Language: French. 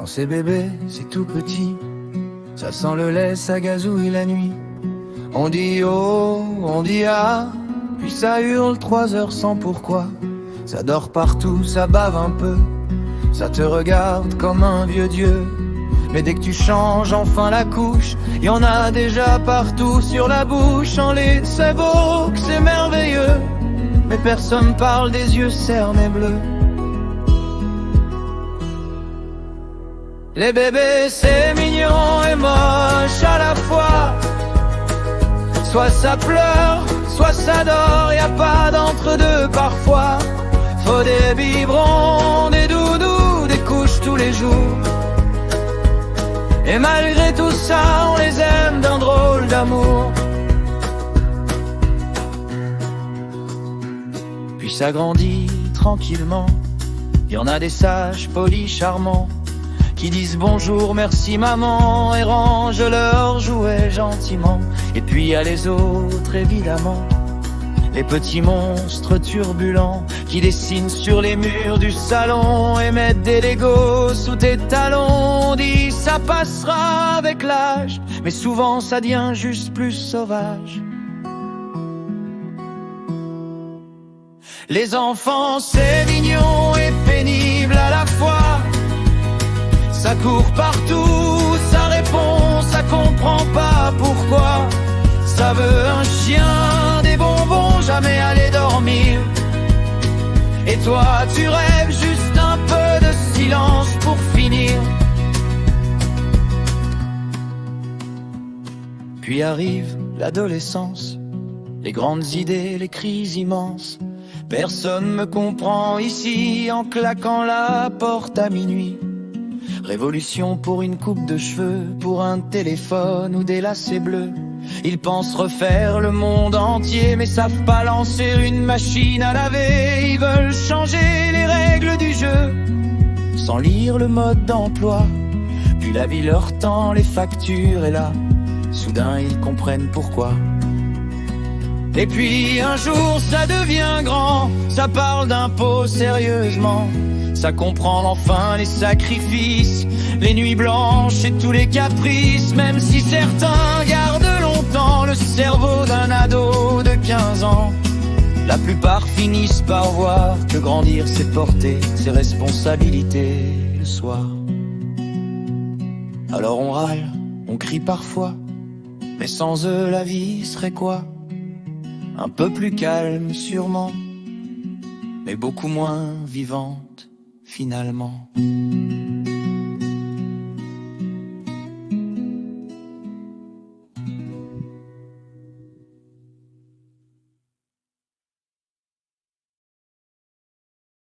Quand c'est bébé, c'est tout petit, ça sent le lait, ça gazouille la nuit. On dit oh, on dit ah, puis ça hurle 3 heures sans pourquoi. Ça dort partout, ça bave un peu, ça te regarde comme un vieux dieu. Mais dès que tu changes enfin la couche, y en a déjà partout sur la bouche. En lait, c'est beau, que c'est merveilleux, mais personne parle des yeux cernés bleus. Les bébés, c'est mignon et moche à la fois. Soit ça pleure, soit ça dort, y a pas d'entre-deux parfois. Faut des biberons, des doudous, des couches tous les jours. Et malgré tout ça, on les aime d'un drôle d'amour. Puis ça grandit tranquillement, y en a des sages, polis, charmants, qui disent bonjour, merci maman, et rangent leurs jouets gentiment. Et puis y a les autres évidemment, les petits monstres turbulents, qui dessinent sur les murs du salon et mettent des Legos sous tes talons. On dit ça passera avec l'âge, mais souvent ça devient juste plus sauvage. Les enfants, c'est mignon et pénible à la fois. Ça court partout, ça répond, ça comprend pas pourquoi. Ça veut un chien, des bonbons, jamais aller dormir. Et toi, tu rêves juste un peu de silence pour finir. Puis arrive l'adolescence, les grandes idées, les cris immenses. Personne me comprend ici en claquant la porte à minuit. Révolution pour une coupe de cheveux, pour un téléphone ou des lacets bleus. Ils pensent refaire le monde entier, mais savent pas lancer une machine à laver. Ils veulent changer les règles du jeu, sans lire le mode d'emploi. Puis la vie leur tend les factures et là, soudain ils comprennent pourquoi. Et puis un jour ça devient grand, ça parle d'impôts sérieusement. Ça comprend enfin les sacrifices, les nuits blanches et tous les caprices. Même si certains gardent longtemps le cerveau d'un ado de 15 ans, la plupart finissent par voir que grandir c'est porter ses responsabilités le soir. Alors on râle, on crie parfois, mais sans eux la vie serait quoi? Un peu plus calme sûrement, mais beaucoup moins vivante finalement.